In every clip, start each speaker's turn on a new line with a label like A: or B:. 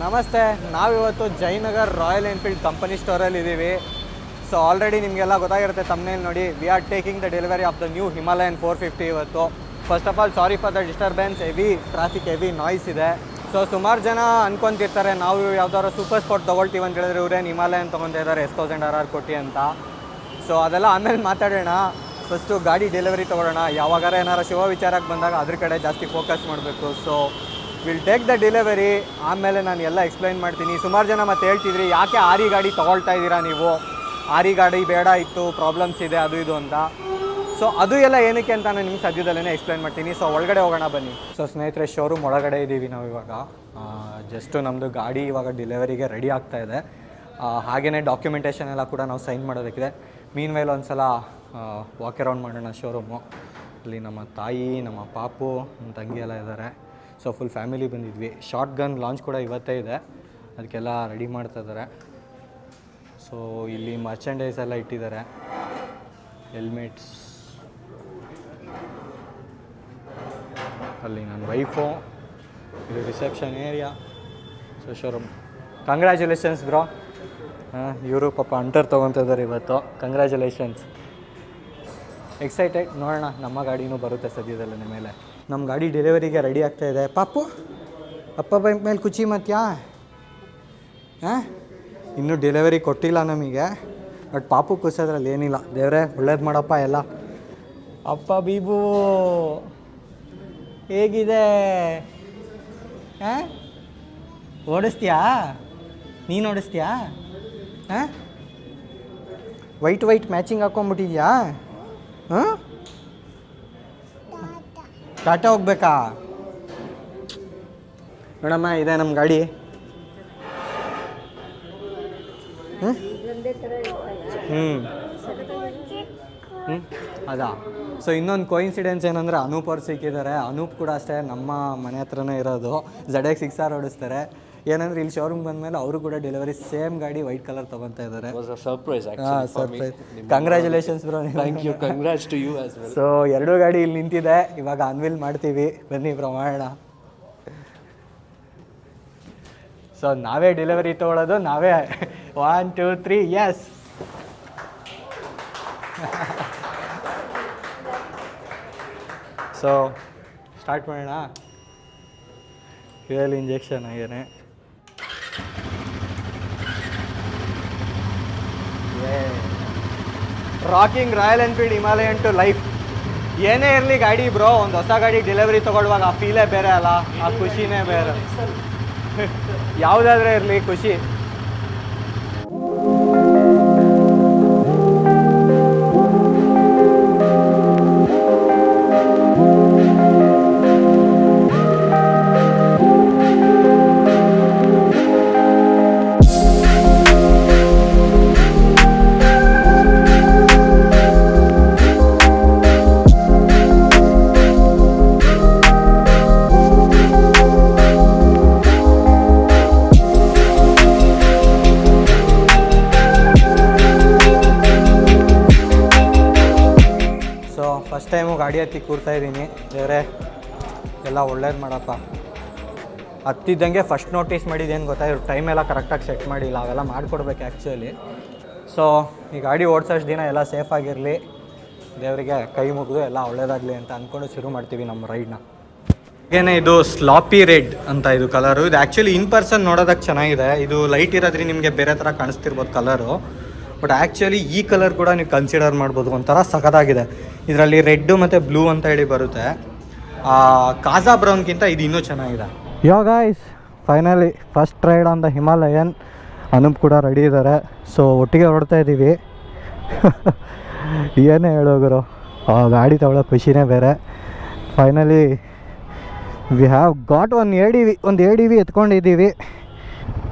A: ನಮಸ್ತೆ, ನಾವಿವತ್ತು Jayanagar royal Enfield company ಸ್ಟೋರಲ್ಲಿ ಇದ್ದೀವಿ. ಸೊ ಆಲ್ರೆಡಿ ನಿಮಗೆಲ್ಲ ಗೊತ್ತಾಗಿರುತ್ತೆ ತಮ್ಮನೇಲಿ ನೋಡಿ. We are taking the delivery of the new Himalayan 450 ಇವತ್ತು. First of all sorry for the disturbance, heavy traffic, heavy noise ಇದೆ. So ಸುಮಾರು ಜನ ಅನ್ಕೊತಿರ್ತಾರೆ ನಾವು ಯಾವ್ದಾದ್ರು ಸೂಪರ್ ಸ್ಪೋರ್ಟ್ ತೊಗೊಳ್ತೀವಿ ಅಂತ ಹೇಳಿದ್ರೆ ಇವ್ರೇನು ಹಿಮಾಲಯನ್ ತೊಗೊತಾ ಇದ್ದಾರೆ S1000 RR ಕೊಟ್ಟು ಅಂತ. ಸೊ ಅದೆಲ್ಲ ಆಮೇಲೆ ಮಾತಾಡೋಣ. ಫಸ್ಟು ಗಾಡಿ ಡೆಲಿವರಿ ತೊಗೊಳ್ಳೋಣ. ಯಾವಾಗಾರ ಏನಾರು ಶುಭ ವಿಚಾರಕ್ಕೆ ಬಂದಾಗ ಅದ್ರ ಕಡೆ ಜಾಸ್ತಿ ಫೋಕಸ್ ಮಾಡಬೇಕು. So will take the delivery, ಆಮೇಲೆ ನಾನು ಎಲ್ಲ ಎಕ್ಸ್ಪ್ಲೈನ್ ಮಾಡ್ತೀನಿ. ಸುಮಾರು ಜನ ಮತ್ತೆ ಹೇಳ್ತಿದ್ರಿ ಯಾಕೆ ಆರಿ ಗಾಡಿ ತೊಗೊಳ್ತಾ ಇದ್ದೀರಾ ನೀವು, ಆರಿ ಗಾಡಿ ಬೇಡ ಇತ್ತು, ಪ್ರಾಬ್ಲಮ್ಸ್ ಇದೆ ಅದು ಇದು ಅಂತ. ಸೊ ಅದು ಎಲ್ಲ ಏನಕ್ಕೆ ಅಂತ ನಾನು ನಿಮ್ಗೆ ಸದ್ಯದಲ್ಲೇ ಎಕ್ಸ್ಪ್ಲೈನ್ ಮಾಡ್ತೀನಿ. ಸೊ ಒಳಗಡೆ ಹೋಗೋಣ ಬನ್ನಿ. ಸೊ ಸ್ನೇಹಿತರೆ, ಶೋರೂಮ್ ಒಳಗಡೆ ಇದ್ದೀವಿ ನಾವು ಇವಾಗ. ಜಸ್ಟು ನಮ್ಮದು ಗಾಡಿ ಇವಾಗ ಡೆಲಿವರಿಗೆ ರೆಡಿ ಆಗ್ತಾಯಿದೆ. ಹಾಗೆಯೇ ಡಾಕ್ಯುಮೆಂಟೇಷನ್ ಎಲ್ಲ ಕೂಡ ನಾವು ಸೈನ್ ಮಾಡೋದಕ್ಕಿದೆ. ಮೀನ್ ವೈಲ್ ಒಂದು ಸಲ ವಾಕ್ ಅರೌಂಡ್ ಮಾಡೋಣ ಶೋರೂಮು. ಅಲ್ಲಿ ನಮ್ಮ ತಾಯಿ, ನಮ್ಮ ಪಾಪು, ನಮ್ಮ ತಂಗಿ ಎಲ್ಲ ಇದ್ದಾರೆ. ಸೊ ಫುಲ್ ಫ್ಯಾಮಿಲಿ ಬಂದಿದ್ವಿ. ಶಾರ್ಟ್ ಗನ್ ಲಾಂಚ್ ಕೂಡ ಇವತ್ತೇ ಇದೆ, ಅದಕ್ಕೆಲ್ಲ ರೆಡಿ ಮಾಡ್ತಾಯಿದ್ದಾರೆ. ಸೊ ಇಲ್ಲಿ ಮರ್ಚೆಂಡೈಸ್ ಎಲ್ಲ ಇಟ್ಟಿದ್ದಾರೆ, ಹೆಲ್ಮೆಟ್ಸ್. ಅಲ್ಲಿ ನನ್ನ ವೈಫು, ಇದು reception area. So showroom. Congratulations bro. ಇವರು ಪಾಪ ಅಂಟರ್ ತೊಗೊತಾ ಇದ್ದಾರೆ ಇವತ್ತು. ಕಂಗ್ರ್ಯಾಚುಲೇಷನ್ಸ್. ಎಕ್ಸೈಟೆಡ್. ನೋಡೋಣ, ನಮ್ಮ ಗಾಡಿನೂ ಬರುತ್ತೆ ಸದ್ಯದಲ್ಲೇ ಮೇಲೆ. ನಮ್ಮ ಗಾಡಿ ಡೆಲಿವರಿಗೆ ರೆಡಿ ಆಗ್ತಾಯಿದೆ. ಪಾಪು, ಅಪ್ಪ ಬೈಕ್ ಮೇಲೆ ಕುಚಿ ಮತ್ಯಾ? ಹಾಂ, ಇನ್ನೂ ಡೆಲಿವರಿ ಕೊಟ್ಟಿಲ್ಲ ನಮಗೆ, ಬಟ್ ಪಾಪು ಕುಸೋದ್ರಲ್ಲಿ ಏನಿಲ್ಲ. ದೇವ್ರೆ ಒಳ್ಳೇದು ಮಾಡಪ್ಪ ಎಲ್ಲ. ಅಪ್ಪ ಬೀಬು ಹೇಗಿದೆ? ಹಾಂ, ಓಡಿಸ್ತೀಯಾ? ನೀನು ಓಡಿಸ್ತೀಯಾ? ಹಾಂ, ವೈಟ್ ಮ್ಯಾಚಿಂಗ್ ಹಾಕ್ಕೊಂಬಿಟ್ಟಿದ್ಯಾ? ಹಾಂ, ಟಾಟಾ ಹೋಗ್ಬೇಕಾ? ನೋಡಮ್ಮ, ಇದೆ ನಮ್ಮ ಗಾಡಿ. ಅದಾ. ಸೊ ಇನ್ನೊಂದು ಕೋಇನ್ಸಿಡೆನ್ಸ್ ಏನಂದರೆ, ಅನೂಪ್ ಅವ್ರು ಸಿಕ್ಕಿದ್ದಾರೆ. ಅನೂಪ್ ಕೂಡ ಅಷ್ಟೇ ನಮ್ಮ ಮನೆ ಹತ್ರನೇ ಇರೋದು. ZX6R ಓಡಿಸ್ತಾರೆ. ಏನಂದ್ರೆ ಇಲ್ಲಿ ಶೋರೂಮ್ ಬಂದಮೇಲೆ ಅವರು ಕೂಡ ಡೆಲಿವರಿ ಸೇಮ್ ಗಾಡಿ ವೈಟ್ ಕಲರ್ ತೊಗೊತಾ ಇದ್ದಾರೆ.
B: Surprise.
A: Congratulations bro.
B: Thank you. Congrats to you as well.
A: So ಎರಡೂ ಗಾಡಿ ಇಲ್ಲಿ ನಿಂತಿದೆ, ಇವಾಗ ಅನ್ವಿಲ್ ಮಾಡ್ತೀವಿ. ಬನ್ನಿ ಬ್ರೋ, ಮಾಡೋಣ. ಸೊ ನಾವೇ ಡೆಲಿವರಿ ತೊಗೊಳೋದು, ನಾವೇ. 1 2 3 ಎಸ್. ಸೊ ಸ್ಟಾರ್ಟ್ ಮಾಡೋಣ. ಫ್ಯೂಯಲ್ ಇಂಜೆಕ್ಷನ್ ಆಗೇನೆ. Rocking Royal Enfield Himalayan to life. ಏನೇ ಇರಲಿ ಗಾಡಿ ಬ್ರೋ, ಒಂದು ಹೊಸ ಗಾಡಿ ಡೆಲಿವರಿ ತೊಗೊಳ್ಳುವಾಗ ಆ ಫೀಲೇ ಬೇರೆ ಅಲ್ಲ, ಆ ಖುಷಿನೇ ಬೇರೆ. ಯಾವುದಾದ್ರೂ ಇರಲಿ ಖುಷಿ. ಫಸ್ಟ್ ಟೈಮು ಗಾಡಿ ಹತ್ತಿ ಕೂರ್ತಾ ಇದ್ದೀನಿ. ಬೇರೆ ಎಲ್ಲ ಒಳ್ಳೇದು ಮಾಡಪ್ಪ. ಹತ್ತಿದ್ದಂಗೆ ಫಸ್ಟ್ ನೋಟಿಸ್ ಮಾಡಿದ್ದೇನು ಗೊತ್ತಾ, ಇವ್ರು ಟೈಮ್ ಎಲ್ಲ ಕರೆಕ್ಟಾಗಿ ಸೆಟ್ ಮಾಡಿಲ್ಲ. ಅವೆಲ್ಲ ಮಾಡಿಕೊಡ್ಬೇಕು ಆ್ಯಕ್ಚುಲಿ. ಸೊ ಈ ಗಾಡಿ ಓಡಿಸೋಷ್ಟು ದಿನ ಎಲ್ಲ ಸೇಫಾಗಿರಲಿ, ದೇವರಿಗೆ ಕೈ ಮುಗಿದು ಎಲ್ಲ ಒಳ್ಳೇದಾಗಲಿ ಅಂತ ಅಂದ್ಕೊಂಡು ಶುರು ಮಾಡ್ತೀವಿ ನಮ್ಮ ರೈಡ್ನ. ಹಾಗೇನೆ ಇದು ಸ್ಲಾಪಿ ರೆಡ್ ಅಂತ ಇದು ಕಲರು. ಇದು ಆ್ಯಕ್ಚುಲಿ ಇನ್ ಪರ್ಸನ್ ನೋಡೋದಕ್ಕೆ ಚೆನ್ನಾಗಿದೆ. ಇದು ಲೈಟ್ ಇರೋದ್ರಿ ನಿಮಗೆ ಬೇರೆ ಥರ ಕಾಣಿಸ್ತಿರ್ಬೋದು ಕಲರು, ಬಟ್ ಆ್ಯಕ್ಚುಲಿ ಈ ಕಲರ್ ಕೂಡ ನೀವು ಕನ್ಸಿಡರ್ ಮಾಡ್ಬೋದು. ಒಂಥರ ಸಖತ್ತಾಗಿದೆ. ಇದರಲ್ಲಿ ರೆಡ್ಡು ಮತ್ತು ಬ್ಲೂ ಅಂತ ಹೇಳಿ ಬರುತ್ತೆ. ಕಾಜಾ ಬ್ರೌನ್ಗಿಂತ ಇದು ಇನ್ನೂ ಚೆನ್ನಾಗಿದೆ. ಇವಾಗ finally first ride on the Himalayan. Anoop ಕೂಡ ರೆಡಿ ಇದ್ದಾರೆ. ಸೊ ಒಟ್ಟಿಗೆ ಹೊರಡ್ತಾ ಇದ್ದೀವಿ. ಏನೇ ಹೇಳೋಗರು, ಗಾಡಿ ತಗೊಳ್ಳೋ ಖುಷಿನೇ ಬೇರೆ. ಫೈನಲಿ ವಿ ಹ್ಯಾವ್ ಗಾಟ್ ಒಂದು ADV ಎತ್ಕೊಂಡಿದ್ದೀವಿ.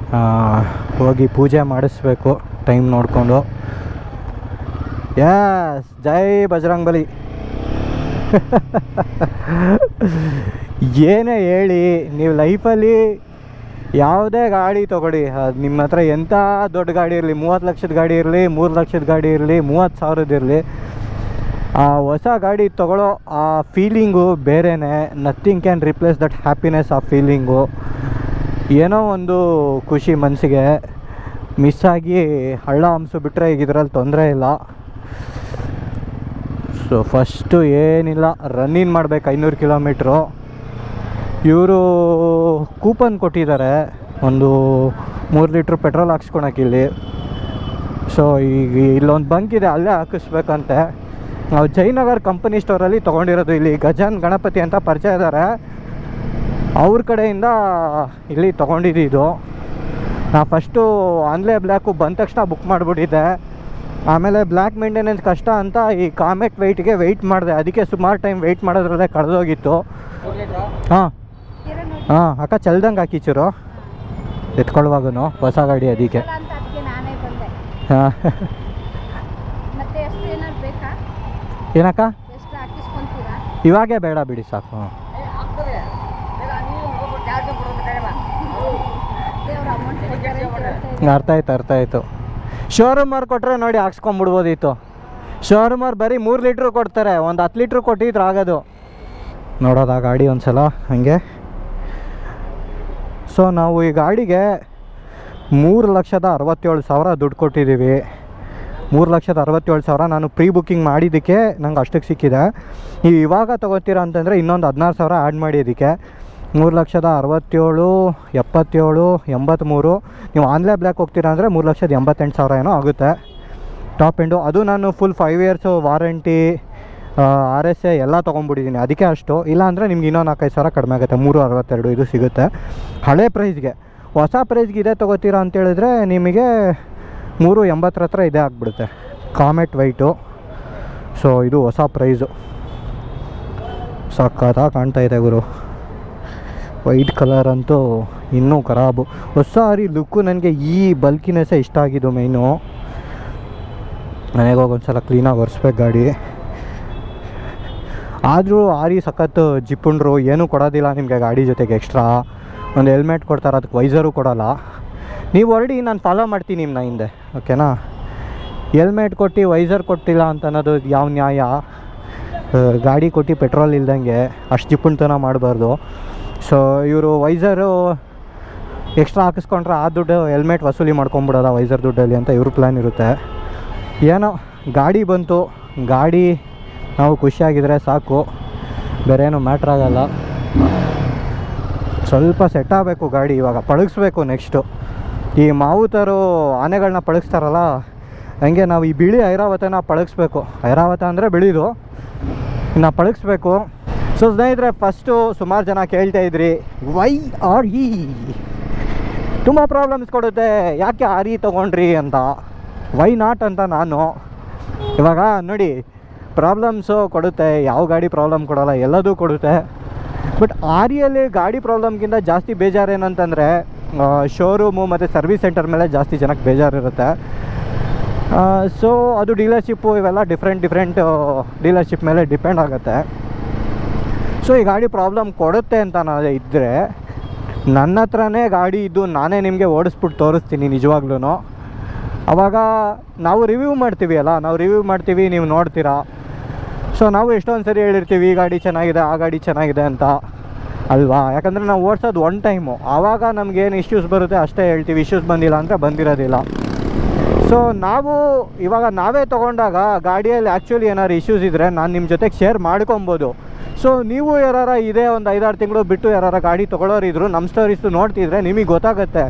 A: ಹೋಗಿ ಪೂಜೆ ಮಾಡಿಸ್ಬೇಕು ಟೈಮ್ ನೋಡಿಕೊಂಡು. ಯಸ್, ಜೈ ಬಜರಂಗ್ ಬಲಿ. ಏನೇ ಹೇಳಿ, ನೀವು ಲೈಫಲ್ಲಿ ಯಾವುದೇ ಗಾಡಿ ತೊಗೊಳ್ಳಿ, ನಿಮ್ಮ ಹತ್ರ ಎಂಥ ದೊಡ್ಡ ಗಾಡಿ ಇರಲಿ, 30 ಲಕ್ಷದ ಗಾಡಿ ಇರಲಿ, 3 ಲಕ್ಷದ ಗಾಡಿ ಇರಲಿ, 30,000 ಇರಲಿ, ಆ ಹೊಸ ಗಾಡಿ ತೊಗೊಳ್ಳೋ ಆ ಫೀಲಿಂಗು ಬೇರೆಯೇ. Nothing can replace that happiness ಆ ಫೀಲಿಂಗು. ಏನೋ ಒಂದು ಖುಷಿ ಮನಸ್ಸಿಗೆ. ಮಿಸ್ ಆಗಿ ಹಳ್ಳ ಹಂಸು ಬಿಟ್ಟರೆ ಈಗ ಇದರಲ್ಲಿ ತೊಂದರೆ ಇಲ್ಲ. ಸೊ ಫಸ್ಟು ಏನಿಲ್ಲ, ರನ್ನಿಂಗ್ ಮಾಡಬೇಕು 500 ಕಿಲೋಮೀಟ್ರು. ಇವರು ಕೂಪನ್ ಕೊಟ್ಟಿದ್ದಾರೆ ಒಂದು 3 ಲೀಟ್ರ್ ಪೆಟ್ರೋಲ್ ಹಾಕ್ಸ್ಕೊಳಕ್ಕೆ ಇಲ್ಲಿ. ಸೊ ಈಗ ಇಲ್ಲೊಂದು ಬಂಕ್ ಇದೆ, ಅಲ್ಲೇ ಹಾಕಿಸ್ಬೇಕಂತೆ. ನಾವು ಜಯನಗರ್ ಕಂಪನಿ ಸ್ಟೋರಲ್ಲಿ ತೊಗೊಂಡಿರೋದು. ಇಲ್ಲಿ ಗಜಾನ್ ಗಣಪತಿ ಅಂತ ಪರಿಚಯ ಇದ್ದಾರೆ, ಅವ್ರ ಕಡೆಯಿಂದ ಇಲ್ಲಿ ತೊಗೊಂಡಿದ್ದು. ನಾ ಫಸ್ಟು ಆನ್ಲೈನ್ ಬ್ಲ್ಯಾಕು ಬಂದ ತಕ್ಷಣ ಬುಕ್ ಮಾಡಿಬಿಟ್ಟಿದ್ದೆ. ಆಮೇಲೆ ಬ್ಲ್ಯಾಕ್ ಮೇಂಟೆನೆನ್ಸ್ ಕಷ್ಟ ಅಂತ ಈ ಕಾಮೆಟ್ ವೆಯ್ಟ್ಗೆ ವೆಯ್ಟ್ ಮಾಡಿದೆ. ಅದಕ್ಕೆ ಸುಮಾರು ಟೈಮ್ ವೆಯ್ಟ್ ಮಾಡೋದ್ರಲ್ಲೇ ಕಳೆದೋಗಿತ್ತು. ಹಾಂ ಹಾಂ ಅಕ್ಕ ಚಲ್ದಂಗೆ ಹಾಕಿಚೂರು ಎತ್ಕೊಳ್ಳುವಾಗೂ ಹೊಸ ಗಾಡಿ ಅದಕ್ಕೆ. ಹಾಂ ಏನಕ್ಕ ಇವಾಗೇ ಬೇಡ ಬಿಡಿ ಸಾಕು. ಅರ್ಥ ಆಯಿತು. ಶೋರೂಮವ್ರು ಕೊಟ್ಟರೆ ನೋಡಿ ಹಾಕ್ಸ್ಕೊಂಬಿಡ್ಬೋದಿತ್ತು. ಶೋರೂಮವ್ರು ಬರೀ 3 ಲೀಟ್ರ್ ಕೊಡ್ತಾರೆ, ಒಂದು 10 ಲೀಟ್ರ್ ಕೊಟ್ಟಿದ್ರೆ ಆಗೋದು. ನೋಡೋದು ಆ ಗಾಡಿ ಒಂದು ಸಲ ಹಂಗೆ. ಸೊ ನಾವು ಈ ಗಾಡಿಗೆ 3,67,000 ದುಡ್ಡು ಕೊಟ್ಟಿದ್ದೀವಿ. 3,67,000 ನಾನು ಪ್ರೀ ಬುಕ್ಕಿಂಗ್ ಮಾಡಿದ್ದಕ್ಕೆ ನಂಗೆ ಅಷ್ಟಕ್ಕೆ ಸಿಕ್ಕಿದೆ. ನೀವು ಇವಾಗ ತೊಗೋತೀರಾ ಅಂತಂದರೆ ಇನ್ನೊಂದು 16,000 ಆ್ಯಡ್ ಮಾಡಿದ್ದಕ್ಕೆ 3,67,000, 77, 83. ನೀವು ಆನ್ಲೈನ್ ಬ್ಲ್ಯಾಕ್ ಹೋಗ್ತೀರಾ ಅಂದರೆ 3,88,000 ಏನೋ ಆಗುತ್ತೆ ಟಾಪ್ ಎಂಡು. ಅದು ನಾನು ಫುಲ್ 5 ಇಯರ್ಸು ವಾರಂಟಿ, RSA ಎಲ್ಲ ತೊಗೊಂಡ್ಬಿಟ್ಟಿದ್ದೀನಿ. ಅದಕ್ಕೆ ಅಷ್ಟು. ಇಲ್ಲ ಅಂದರೆ ನಿಮ್ಗೆ ಇನ್ನೊಂದು 4,500 ಕಡಿಮೆ ಆಗುತ್ತೆ. 362 ಇದು ಸಿಗುತ್ತೆ ಹಳೆ ಪ್ರೈಸ್ಗೆ. ಹೊಸ ಪ್ರೈಸ್ಗೆ ಇದೇ ತೊಗೋತೀರಾ ಅಂತೇಳಿದ್ರೆ ನಿಮಗೆ 380 ಹತ್ರ ಇದೇ ಆಗಿಬಿಡುತ್ತೆ ಕಾಮೆಟ್ ವೈಟು. ಸೊ ಇದು ಹೊಸ ಪ್ರೈಸು. ಸಕ್ಕತ್ತಾಗಿ ಕಾಣ್ತಾ ಇದೆ ಗುರು. ವೈಟ್ ಕಲರ್ ಅಂತೂ ಇನ್ನೂ ಖರಾಬು. ಹೊಸ ಆರಿ ಲುಕ್ಕು ನನಗೆ ಈ ಬಲ್ಕಿನೆಸ್ಸೇ ಇಷ್ಟ ಆಗಿದ್ದು ಮೈನು. ಮನೆಗೆ ಹೋಗಿ ಒಂದ್ಸಲ ಕ್ಲೀನಾಗಿ ಒರೆಸ್ಬೇಕು ಗಾಡಿ. ಆದರೂ ಆರಿ ಸಖತ್ತು ಜಿಪ್ಪುಂಡ್ರು ಏನೂ ಕೊಡೋದಿಲ್ಲ ನಿಮಗೆ ಗಾಡಿ ಜೊತೆಗೆ. ಎಕ್ಸ್ಟ್ರಾ ಒಂದು ಹೆಲ್ಮೆಟ್ ಕೊಡ್ತಾರೆ, ಅದಕ್ಕೆ ವೈಸರು ಕೊಡೋಲ್ಲ. ನೀವು ಹೊರಡಿ, ನಾನು ಫಾಲೋ ಮಾಡ್ತೀನಿ ನಿಮ್ಮನ್ನ ಹಿಂದೆ, ಓಕೆನಾ? ಹೆಲ್ಮೆಟ್ ಕೊಟ್ಟು ವೈಸರ್ ಕೊಟ್ಟಿಲ್ಲ ಅಂತ ಅನ್ನೋದು ಯಾವ ನ್ಯಾಯ? ಗಾಡಿ ಕೊಟ್ಟು ಪೆಟ್ರೋಲ್ ಇಲ್ದಂಗೆ ಅಷ್ಟು ಜಿಪ್ಪುಣ್ತನ ಮಾಡಬಾರ್ದು. ಸೊ ಇವರು ವೈಸರು ಎಕ್ಸ್ಟ್ರಾ ಹಾಕಿಸ್ಕೊಂಡ್ರೆ ಆ ದುಡ್ಡು ಹೆಲ್ಮೆಟ್ ವಸೂಲಿ ಮಾಡ್ಕೊಂಬಿಡೋದ ವೈಸರ್ ದುಡ್ಡಲ್ಲಿ ಅಂತ ಇವ್ರ ಪ್ಲ್ಯಾನ್ ಇರುತ್ತೆ. ಏನೋ ಗಾಡಿ ಬಂತು, ಗಾಡಿ ನಾವು ಖುಷಿಯಾಗಿದ್ದರೆ ಸಾಕು, ಬೇರೆ ಏನೂ ಮ್ಯಾಟ್ರ್ ಆಗೋಲ್ಲ. ಸ್ವಲ್ಪ ಸೆಟ್ ಆಗಬೇಕು ಗಾಡಿ. ಇವಾಗ ಪಳಗಿಸ್ಬೇಕು ನೆಕ್ಸ್ಟು. ಈ ಮಾವುತರು ಆನೆಗಳನ್ನ ಪಳಗಿಸ್ತಾರಲ್ಲ, ಹಂಗೆ ನಾವು ಈ ಬಿಳಿ ಐರಾವತನ ಪಳಗಿಸ್ಬೇಕು. ಐರಾವತ ಅಂದರೆ ಬಿಳಿದು, ಇನ್ನು ಪಳಗಿಸ್ಬೇಕು. ಸೊ ಸ್ನೇಹಿತರೆ, ಫಸ್ಟು ಸುಮಾರು ಜನ ಕೇಳ್ತಾಯಿದ್ರಿ ವೈ ಆರ್ ಇ ತುಂಬ ಪ್ರಾಬ್ಲಮ್ಸ್ ಕೊಡುತ್ತೆ, ಯಾಕೆ RE ತೊಗೊಂಡ್ರಿ ಅಂತ. ವೈ ನಾಟ್ ಅಂತ ನಾನು. ಇವಾಗ ನೋಡಿ, ಪ್ರಾಬ್ಲಮ್ಸು ಕೊಡುತ್ತೆ, ಯಾವ ಗಾಡಿ ಪ್ರಾಬ್ಲಮ್ ಕೊಡೋಲ್ಲ, ಎಲ್ಲದೂ ಕೊಡುತ್ತೆ. ಬಟ್ REಯಲ್ಲಿ ಗಾಡಿ ಪ್ರಾಬ್ಲಮ್ಗಿಂತ ಜಾಸ್ತಿ ಬೇಜಾರು ಏನಂತಂದರೆ ಶೋರೂಮು ಮತ್ತು ಸರ್ವಿಸ್ ಸೆಂಟರ್ ಮೇಲೆ ಜಾಸ್ತಿ ಜನಕ್ಕೆ ಬೇಜಾರಿರುತ್ತೆ. ಸೊ ಅದು ಡೀಲರ್ಶಿಪ್ಪು ಇವೆಲ್ಲ ಡಿಫ್ರೆಂಟ್ ಡೀಲರ್ಶಿಪ್ ಮೇಲೆ ಡಿಪೆಂಡ್ ಆಗುತ್ತೆ. ಸೊ ಈ ಗಾಡಿ ಪ್ರಾಬ್ಲಮ್ ಕೊಡುತ್ತೆ ಅಂತ ನಾನು ಇದ್ದರೆ ನನ್ನ ಹತ್ರನೇ ಗಾಡಿ ಇದ್ದು ನಾನೇ ನಿಮಗೆ ಓಡಿಸ್ಬಿಟ್ಟು ತೋರಿಸ್ತೀನಿ ನಿಜವಾಗ್ಲೂ. ಆವಾಗ ನಾವು ರಿವ್ಯೂ ಮಾಡ್ತೀವಿ ಅಲ್ಲ, ನಾವು ರಿವ್ಯೂ ಮಾಡ್ತೀವಿ, ನೀವು ನೋಡ್ತೀರಾ. ಸೊ ನಾವು ಎಷ್ಟೊಂದು ಸರಿ ಹೇಳಿರ್ತೀವಿ ಈ ಗಾಡಿ ಚೆನ್ನಾಗಿದೆ, ಆ ಗಾಡಿ ಚೆನ್ನಾಗಿದೆ ಅಂತ ಅಲ್ವಾ? ಯಾಕಂದರೆ ನಾವು ಓಡಿಸೋದು ಒನ್ ಟೈಮು. ಆವಾಗ ನಮಗೇನು ಇಶ್ಯೂಸ್ ಬರುತ್ತೆ ಅಷ್ಟೇ ಹೇಳ್ತೀವಿ, ಇಶ್ಯೂಸ್ ಬಂದಿಲ್ಲ ಅಂದರೆ ಬಂದಿರೋದಿಲ್ಲ. ಸೊ ನಾವು ಇವಾಗ ನಾವೇ ತೊಗೊಂಡಾಗ ಗಾಡಿಯಲ್ಲಿ ಆ್ಯಕ್ಚುಲಿ ಏನಾದ್ರು ಇಶ್ಯೂಸ್ ಇದ್ದರೆ ನಾನು ನಿಮ್ಮ ಜೊತೆಗೆ ಶೇರ್ ಮಾಡ್ಕೊಬೋದು. ಸೊ ನೀವು ಯಾರು ಇದೇ ಒಂದು 5-6 ತಿಂಗಳು ಬಿಟ್ಟು ಯಾರು ಗಾಡಿ ತೊಗೊಳೋರಿದ್ರು ನಮ್ಮ ಸ್ಟೋರೀಸು ನೋಡ್ತಿದ್ರೆ ನಿಮಗೆ ಗೊತ್ತಾಗುತ್ತೆ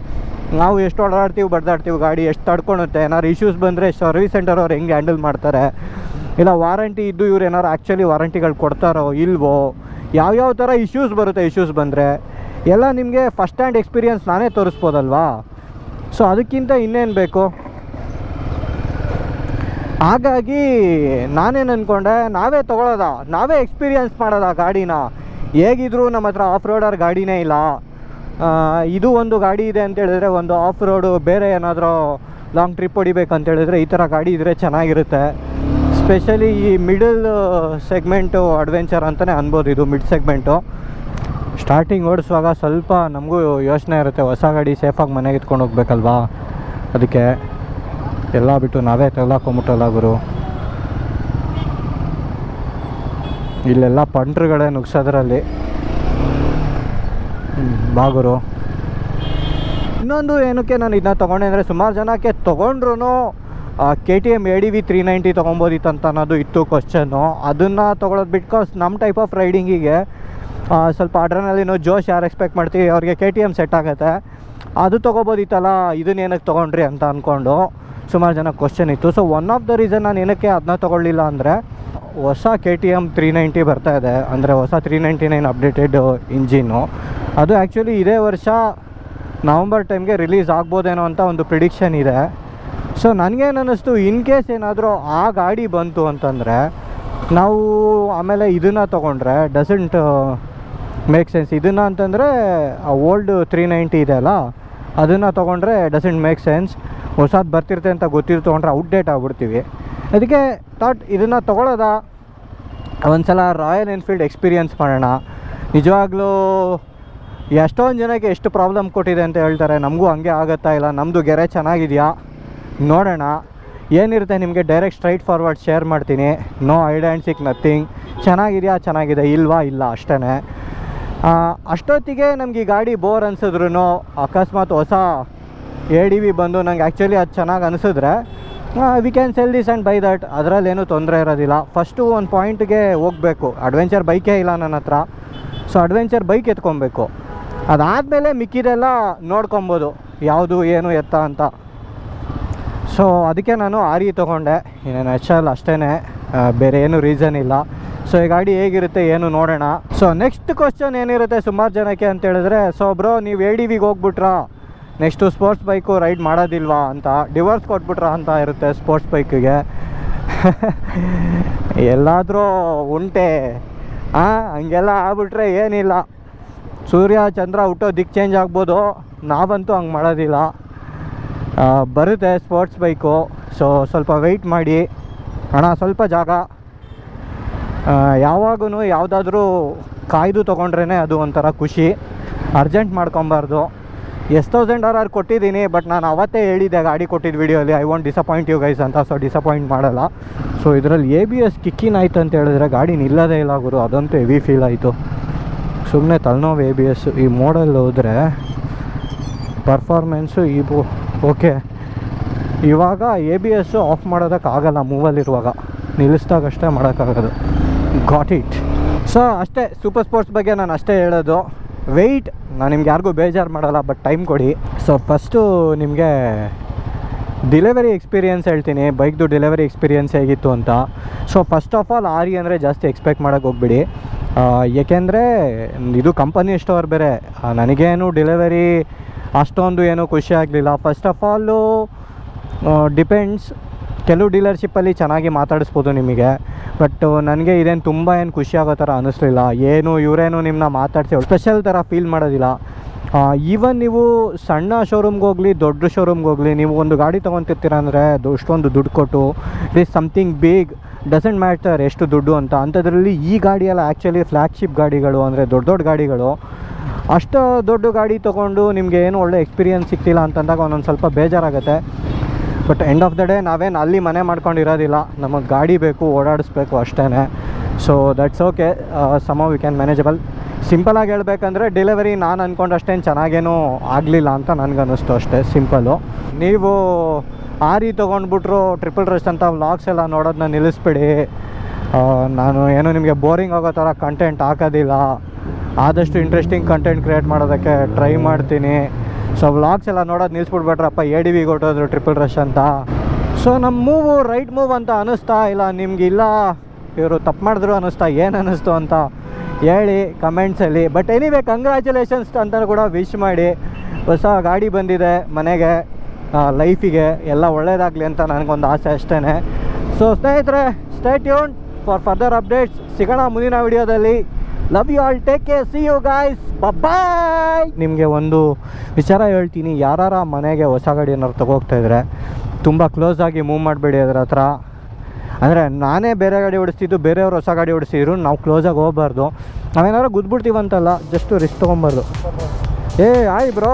A: ನಾವು ಎಷ್ಟು ಓಡಾಡ್ತೀವಿ, ಬಡ್ದಾಡ್ತೀವಿ, ಗಾಡಿ ಎಷ್ಟು ತಡ್ಕೊಳುತ್ತೆ. ಏನಾದ್ರು ಇಶ್ಯೂಸ್ ಬಂದರೆ ಸರ್ವಿಸ್ ಸೆಂಟರ್ ಅವ್ರು ಹೆಂಗೆ ಹ್ಯಾಂಡಲ್ ಮಾಡ್ತಾರೆ, ಇಲ್ಲ ವಾರಂಟಿ ಇದ್ದು ಇವ್ರು ಏನಾರು ಆ್ಯಕ್ಚುಲಿ ವಾರಂಟಿಗಳು ಕೊಡ್ತಾರೋ ಇಲ್ವೋ, ಯಾವ್ಯಾವ ಥರ ಇಶ್ಯೂಸ್ ಬರುತ್ತೆ. ಇಶ್ಯೂಸ್ ಬಂದರೆ ಎಲ್ಲ ನಿಮಗೆ ಫಸ್ಟ್ ಹ್ಯಾಂಡ್ ಎಕ್ಸ್ಪೀರಿಯನ್ಸ್ ನಾನೇ ತೋರಿಸ್ಬೋದಲ್ವಾ? ಸೊ ಅದಕ್ಕಿಂತ ಇನ್ನೇನು ಬೇಕು? ಹಾಗಾಗಿ ನಾನೇನು ಅಂದ್ಕೊಂಡೆ, ನಾವೇ ತೊಗೊಳೋದ, ನಾವೇ ಎಕ್ಸ್ಪೀರಿಯನ್ಸ್ ಮಾಡೋದ ಗಾಡಿನ. ಹೇಗಿದ್ರು ನಮ್ಮ ಹತ್ರ ಆಫ್ ರೋಡರ್ ಗಾಡಿನೇ ಇಲ್ಲ. ಇದು ಒಂದು ಗಾಡಿ ಇದೆ ಅಂತೇಳಿದ್ರೆ, ಒಂದು ಆಫ್ ರೋಡು ಬೇರೆ ಏನಾದರೂ ಲಾಂಗ್ ಟ್ರಿಪ್ ಹೊಡಿಬೇಕಂತೇಳಿದ್ರೆ ಈ ಥರ ಗಾಡಿ ಇದ್ದರೆ ಚೆನ್ನಾಗಿರುತ್ತೆ. ಸ್ಪೆಷಲಿ ಈ ಮಿಡಲ್ ಸೆಗ್ಮೆಂಟು ಅಡ್ವೆಂಚರ್ ಅಂತಲೇ ಅನ್ಬೋದು. ಇದು ಮಿಡ್ ಸೆಗ್ಮೆಂಟು. ಸ್ಟಾರ್ಟಿಂಗ್ ಓಡಿಸುವಾಗ ಸ್ವಲ್ಪ ನಮಗೂ ಯೋಚನೆ ಇರುತ್ತೆ, ಹೊಸ ಗಾಡಿ ಸೇಫಾಗಿ ಮನೆಗೆ ಎತ್ಕೊಂಡು ಹೋಗ್ಬೇಕಲ್ವಾ? ಅದಕ್ಕೆ ಎಲ್ಲ ಬಿಟ್ಟು ನಾವೇ ತೆಗ್ದಾಕೊಂಬಿಟ್ಟಲ್ಲ ಗುರು. ಇಲ್ಲೆಲ್ಲ ಪಂಟ್ರುಗಳೇ ನುಗ್ಸೋದ್ರಲ್ಲಿ. ಬಾಗುರು ಇನ್ನೊಂದು ಏನಕ್ಕೆ ನಾನು ಇದನ್ನ ತೊಗೊಂಡೆ ಅಂದರೆ ಸುಮಾರು ಜನಕ್ಕೆ ತೊಗೊಂಡ್ರು KTM ADV 390 ತೊಗೊಬೋದಿತ್ತು ಅಂತ ಅನ್ನೋದು ಇತ್ತು ಕ್ವಶನ್ನು. ಅದನ್ನು ತೊಗೊಳೋದು ಬಿಟ್ಕಾಸ್ ನಮ್ಮ ಟೈಪ್ ಆಫ್ ರೈಡಿಂಗಿಗೆ ಸ್ವಲ್ಪ ಅಡ್ರನಲ್ಲಿನೋ ಜೋಶ್ ಯಾರು ಎಕ್ಸ್ಪೆಕ್ಟ್ ಮಾಡ್ತೀವಿ ಅವ್ರಿಗೆ KTM ಸೆಟ್ ಆಗುತ್ತೆ. ಅದು ತೊಗೋಬೋದಿತ್ತಲ್ಲ ಇದನ್ನ ಏನಕ್ಕೆ ತೊಗೊಂಡ್ರಿ ಅಂತ ಅಂದ್ಕೊಂಡು ಸುಮಾರು ಜನ ಕ್ವಶನ್ ಇತ್ತು. So one of the reason ನಾನು ಏನಕ್ಕೆ ಅದನ್ನ ತೊಗೊಳ್ಳಿಲ್ಲ ಅಂದರೆ ಹೊಸ KTM 390 ಬರ್ತಾ ಇದೆ, ಅಂದರೆ ಹೊಸ 399 ಅಪ್ಡೇಟೆಡ್ ಇಂಜಿನ್ನು. ಅದು ಆ್ಯಕ್ಚುಲಿ ಇದೇ ವರ್ಷ ನವಂಬರ್ ಟೈಮ್ಗೆ ರಿಲೀಸ್ ಆಗ್ಬೋದೇನೋ ಅಂತ ಒಂದು ಪ್ರಿಡಿಕ್ಷನ್ ಇದೆ. ಸೊ ನನಗೇನು ಅನ್ನಿಸ್ತು, ಇನ್ ಕೇಸ್ ಏನಾದರೂ ಆ ಗಾಡಿ ಬಂತು ಅಂತಂದರೆ ನಾವು ಆಮೇಲೆ ಇದನ್ನು ತೊಗೊಂಡ್ರೆ ಡಸಂಟ್ ಮೇಕ್ ಸೆನ್ಸ್. ಇದನ್ನು ಅಂತಂದರೆ ಓಲ್ಡ್ 390 ಇದೆ ಅಲ್ಲ, ಅದನ್ನು ತೊಗೊಂಡ್ರೆ ಡಸಂಟ್ ಮೇಕ್ ಸೆನ್ಸ್. ಹೊಸದು ಬರ್ತಿರುತ್ತೆ ಅಂತ ಗೊತ್ತಿರು ತೊಗೊಂಡ್ರೆ ಔಟ್ಡೇಟ್ ಆಗ್ಬಿಡ್ತೀವಿ. ಅದಕ್ಕೆ ಥಾಟ್ ಇದನ್ನು ತೊಗೊಳ್ಳೋದ ಒಂದು ಸಲ ರಾಯಲ್ ಎನ್ಫೀಲ್ಡ್ ಎಕ್ಸ್ಪೀರಿಯನ್ಸ್ ಮಾಡೋಣ. ನಿಜವಾಗ್ಲೂ ಎಷ್ಟೊಂದು ಜನಕ್ಕೆ ಎಷ್ಟು ಪ್ರಾಬ್ಲಮ್ ಕೊಟ್ಟಿದೆ ಅಂತ ಹೇಳ್ತಾರೆ, ನಮಗೂ ಹಂಗೆ ಆಗುತ್ತಾ ಇಲ್ಲ, ನಮ್ಮದು ಗೆರೆ ಚೆನ್ನಾಗಿದೆಯಾ ನೋಡೋಣ. ಏನಿರುತ್ತೆ ನಿಮಗೆ ಡೈರೆಕ್ಟ್ ಸ್ಟ್ರೈಟ್ ಫಾರ್ವರ್ಡ್ ಶೇರ್ ಮಾಡ್ತೀನಿ. No hide and seek nothing. ಚೆನ್ನಾಗಿದೆಯಾ ಚೆನ್ನಾಗಿದೆ, ಇಲ್ವಾ ಇಲ್ಲ ಅಷ್ಟೇ. ಅಷ್ಟೊತ್ತಿಗೆ ನಮ್ಗೆ ಈ ಗಾಡಿ ಬೋರ್ ಅನಿಸಿದ್ರು ಅಕಸ್ಮಾತ್ ಹೊಸ ADV ಬಂದು ನಂಗೆ ಆ್ಯಕ್ಚುಲಿ ಅದು ಚೆನ್ನಾಗಿ ಅನಿಸಿದ್ರೆ we can sell this and buy that. ಅದರಲ್ಲೇನೂ ತೊಂದರೆ ಇರೋದಿಲ್ಲ. ಫಸ್ಟು ಒಂದು ಪಾಯಿಂಟ್ಗೆ ಹೋಗಬೇಕು. ಅಡ್ವೆಂಚರ್ ಬೈಕೇ ಇಲ್ಲ ನನ್ನ ಹತ್ರ, ಸೊ ಅಡ್ವೆಂಚರ್ ಬೈಕ್ ಎತ್ಕೊಬೇಕು. ಅದಾದಮೇಲೆ ಮಿಕ್ಕಿದೆಲ್ಲ ನೋಡ್ಕೊಬೋದು ಯಾವುದು ಏನು ಎತ್ತ ಅಂತ. ಸೊ ಅದಕ್ಕೆ ನಾನು RE ತೊಗೊಂಡೆ. ಇನ್ನೇನು HL ಅಷ್ಟೇ, ಬೇರೆ ಏನು ರೀಸನ್ ಇಲ್ಲ. ಸೊ ಈ ಗಾಡಿ ಹೇಗಿರುತ್ತೆ ಏನು ನೋಡೋಣ. ಸೊ ನೆಕ್ಸ್ಟ್ ಕ್ವಶನ್ ಏನಿರುತ್ತೆ ಸುಮಾರು ಜನಕ್ಕೆ ಅಂತ ಹೇಳಿದ್ರೆ, ಸೊ ಬ್ರೋ ನೀವು ADVಗೆ ಹೋಗ್ಬಿಟ್ರಾ, ನೆಕ್ಸ್ಟು ಸ್ಪೋರ್ಟ್ಸ್ ಬೈಕು ರೈಡ್ ಮಾಡೋದಿಲ್ವಾ ಅಂತ, ಡಿವೋರ್ಸ್ ಕೊಟ್ಬಿಟ್ರಾ ಅಂತ ಇರುತ್ತೆ ಸ್ಪೋರ್ಟ್ಸ್ ಬೈಕಿಗೆ. ಎಲ್ಲಾದರೂ ಉಂಟೆ ಹಂಗೆಲ್ಲ ಆಗ್ಬಿಟ್ರೆ ಏನಿಲ್ಲ. ಸೂರ್ಯ ಚಂದ್ರ ಹುಟ್ಟೋ ದಿಕ್ಕು ಚೇಂಜ್ ಆಗ್ಬೋದು, ನಾವಂತೂ ಹಂಗೆ ಮಾಡೋದಿಲ್ಲ. ಬರುತ್ತೆ ಸ್ಪೋರ್ಟ್ಸ್ ಬೈಕು. ಸೊ ಸ್ವಲ್ಪ ವೆಯ್ಟ್ ಮಾಡಿ ಅಣ್ಣ, ಸ್ವಲ್ಪ ಜಾಗ. ಯಾವಾಗೂ ಯಾವುದಾದ್ರೂ ಕಾಯ್ದು ತೊಗೊಂಡ್ರೇ ಅದು ಒಂಥರ ಖುಷಿ. ಅರ್ಜೆಂಟ್ ಮಾಡ್ಕೊಬಾರ್ದು. $10,000 ಕೊಟ್ಟಿದ್ದೀನಿ, ಬಟ್ ನಾನು ಅವತ್ತೇ ಹೇಳಿದ್ದೆ ಗಾಡಿ ಕೊಟ್ಟಿದ್ದ ವೀಡಿಯೋಲಿ I want disappoint you guys ಅಂತ. ಸೊ ಡಿಸಪಾಯಿಂಟ್ ಮಾಡಲ್ಲ. ಸೊ ಇದರಲ್ಲಿ ABS ಕಿಕ್ಕಿನ್ ಆಯ್ತು ಅಂತ ಹೇಳಿದ್ರೆ ಗಾಡಿ ನಿಲ್ಲೋದೇ ಇಲ್ಲ ಗುರು, ಅದಂತೂ ಹೆವಿ ಫೀಲ್ ಆಯಿತು. ಸುಮ್ಮನೆ ತಲೆನೋವು ABS. ಈ ಮೋಡಲ್ ಹೋದರೆ ಪರ್ಫಾರ್ಮೆನ್ಸು ಓಕೆ. ಇವಾಗ ABS ಆಫ್ ಮಾಡೋದಕ್ಕಾಗಲ್ಲ, ಮೂವಲ್ಲಿರುವಾಗ ನಿಲ್ಲಿಸ್ದಾಗಷ್ಟೇ ಮಾಡೋಕ್ಕಾಗೋದು. Got it. ಸೊ ಅಷ್ಟೇ, ಸೂಪರ್ ಸ್ಪೋರ್ಟ್ಸ್ ಬಗ್ಗೆ ನಾನು ಅಷ್ಟೇ ಹೇಳೋದು. ವೆಯ್ಟ್ ನಾನು ನಿಮ್ಗೆ ಯಾರಿಗೂ ಬೇಜಾರು ಮಾಡಲ್ಲ, ಬಟ್ ಟೈಮ್ ಕೊಡಿ. ಸೊ ಫಸ್ಟು ನಿಮಗೆ ಡೆಲಿವರಿ ಎಕ್ಸ್ಪೀರಿಯೆನ್ಸ್ ಹೇಳ್ತೀನಿ, ಬೈಕ್ದು ಡೆಲಿವರಿ ಎಕ್ಸ್ಪೀರಿಯೆನ್ಸ್ ಹೇಗಿತ್ತು ಅಂತ. So first of all RE ಅಂದರೆ ಜಾಸ್ತಿ ಎಕ್ಸ್ಪೆಕ್ಟ್ ಮಾಡೋಕ್ಕೆ ಹೋಗ್ಬಿಡಿ. ಏಕೆಂದರೆ ಇದು ಕಂಪನಿ ಸ್ಟೋರ್ ಬೇರೆ. ನನಗೇನು ಡೆಲಿವರಿ ಅಷ್ಟೊಂದು ಏನೂ ಖುಷಿ ಆಗಲಿಲ್ಲ. ಫಸ್ಟ್ ಆಫ್ ಆಲು ಡಿಪೆಂಡ್ಸ್, ಕೆಲವು ಡೀಲರ್ಶಿಪ್ಪಲ್ಲಿ ಚೆನ್ನಾಗಿ ಮಾತಾಡಿಸ್ಬೋದು ನಿಮಗೆ, ಬಟ್ ನನಗೆ ಇದೇನು ತುಂಬ ಏನು ಖುಷಿ ಆಗೋ ಥರ ಅನ್ನಿಸ್ಲಿಲ್ಲ. ಇವರೇನು ನಿಮ್ಮನ್ನ ಮಾತಾಡ್ಸಿ ಸ್ಪೆಷಲ್ ಥರ ಫೀಲ್ ಮಾಡೋದಿಲ್ಲ. ಈವನ್ ನೀವು ಸಣ್ಣ ಶೋರೂಮ್ಗೆ ಹೋಗಲಿ ದೊಡ್ಡ ಶೋರೂಮ್ಗೆ ಹೋಗಲಿ, ನೀವು ಒಂದು ಗಾಡಿ ತೊಗೊತಿರ್ತೀರ ಅಂದರೆ ಅಷ್ಟೊಂದು ದುಡ್ಡು ಕೊಟ್ಟು it is something big, doesn't matter ಎಷ್ಟು ದುಡ್ಡು ಅಂತ. ಅಂಥದ್ರಲ್ಲಿ ಈ ಗಾಡಿಯೆಲ್ಲ ಆ್ಯಕ್ಚುಲಿ ಫ್ಲ್ಯಾಗ್ಶಿಪ್ ಗಾಡಿಗಳು, ಅಂದರೆ ದೊಡ್ಡ ದೊಡ್ಡ ಗಾಡಿಗಳು. ಅಷ್ಟು ದೊಡ್ಡ ಗಾಡಿ ತೊಗೊಂಡು ನಿಮಗೆ ಏನು ಒಳ್ಳೆ ಎಕ್ಸ್ಪೀರಿಯೆನ್ಸ್ ಸಿಗ್ತಿಲ್ಲ ಅಂತಂದಾಗ ಒಂದೊಂದು ಸ್ವಲ್ಪ ಬೇಜಾರಾಗುತ್ತೆ. But end of the day ನಾವೇನು ಅಲ್ಲಿ ಮನೆ ಮಾಡ್ಕೊಂಡಿರೋದಿಲ್ಲ, ನಮಗೆ ಗಾಡಿ ಬೇಕು, ಓಡಾಡಿಸ್ಬೇಕು ಅಷ್ಟೇ. So that's okay, some we can manageable. ಸಿಂಪಲಾಗಿ ಹೇಳ್ಬೇಕಂದ್ರೆ ಡೆಲಿವರಿ ನಾನು ಅಂದ್ಕೊಂಡಷ್ಟೇನು ಚೆನ್ನಾಗೇನೂ ಆಗಲಿಲ್ಲ ಅಂತ ನನಗನ್ನಿಸ್ತು, ಅಷ್ಟೇ ಸಿಂಪಲ್ಲು. ನೀವು RE ತೊಗೊಂಡ್ಬಿಟ್ರು ಟ್ರಿಪಲ್ ರಶ್ ಅಂತ ವ್ಲಾಗ್ಸ್ ಎಲ್ಲ ನೋಡೋದನ್ನ ನಿಲ್ಲಿಸ್ಬಿಡಿ. ನಾನು ಏನು ನಿಮಗೆ ಬೋರಿಂಗ್ ಆಗೋ ಥರ ಕಂಟೆಂಟ್ ಹಾಕೋದಿಲ್ಲ, ಆದಷ್ಟು ಇಂಟ್ರೆಸ್ಟಿಂಗ್ ಕಂಟೆಂಟ್ ಕ್ರಿಯೇಟ್ ಮಾಡೋದಕ್ಕೆ ಟ್ರೈ ಮಾಡ್ತೀನಿ. ಸೊ ವ್ಲಾಗ್ಸ್ ಎಲ್ಲ ನೋಡೋದು ನಿಲ್ಲಿಸ್ಬಿಡ್ಬೇಡ್ರಪ್ಪ, ADVಗೆ ಹೊಟ್ಟೋದ್ರು ಟ್ರಿಪಲ್ ರಶ್ ಅಂತ. ಸೊ ನಮ್ಮ ಮೂವು ರೈಟ್ ಮೂವ್ ಅಂತ ಅನ್ನಿಸ್ತಾ ಇಲ್ಲ ನಿಮಗಿಲ್ಲ, ಇವರು ತಪ್ಪು ಮಾಡಿದ್ರು ಅನ್ನಿಸ್ತಾ, ಏನು ಅನ್ನಿಸ್ತು ಅಂತ ಹೇಳಿ ಕಮೆಂಟ್ಸಲ್ಲಿ. ಬಟ್ ಎನಿವೇ ಕಂಗ್ರ್ಯಾಚುಲೇಷನ್ಸ್ ಅಂತ ಕೂಡ ವಿಶ್ ಮಾಡಿ. ಹೊಸ ಗಾಡಿ ಬಂದಿದೆ ಮನೆಗೆ, ಲೈಫಿಗೆ ಎಲ್ಲ ಒಳ್ಳೆಯದಾಗಲಿ ಅಂತ ನನಗೊಂದು ಆಸೆ ಅಷ್ಟೇ. ಸೊ ಸ್ನೇಹಿತರೆ, stay tune for further updates. ಸಿಗೋಣ ಮುಂದಿನ ವಿಡಿಯೋದಲ್ಲಿ. Love you all, take care, see you guys, bye. ನಿಮಗೆ ಒಂದು ವಿಚಾರ ಹೇಳ್ತೀನಿ, ಯಾರ ಮನೆಗೆ ಹೊಸ ಗಾಡಿ ಏನಾದ್ರು ತೊಗೋಗ್ತಾಯಿದ್ರೆ ತುಂಬ ಕ್ಲೋಸಾಗಿ ಮೂವ್ ಮಾಡಬೇಡಿ ಅದರ ಹತ್ರ. ಅಂದರೆ ನಾನೇ ಬೇರೆ ಗಾಡಿ ಓಡಿಸ್ತಿದ್ದು, ಬೇರೆಯವ್ರು ಹೊಸ ಗಾಡಿ ಓಡಿಸ್ತಿದ್ರು, ನಾವು ಕ್ಲೋಸಾಗಿ ಹೋಗ್ಬಾರ್ದು. ನಾವೇನಾದ್ರು ಗುದ್ಬಿಡ್ತೀವಂತಲ್ಲ, ಜಸ್ಟು ರಿಸ್ಕ್ ತೊಗೊಬಾರ್ದು. ಆಯ್ ಬ್ರೋ,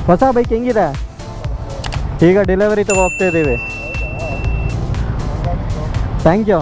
A: ಹೊಸ ಬೈಕ್ ಹೆಂಗಿದೆ? ಈಗ ಡೆಲಿವರಿ ಹೋಗ್ತಾಯಿದ್ದೀವಿ. Thank you.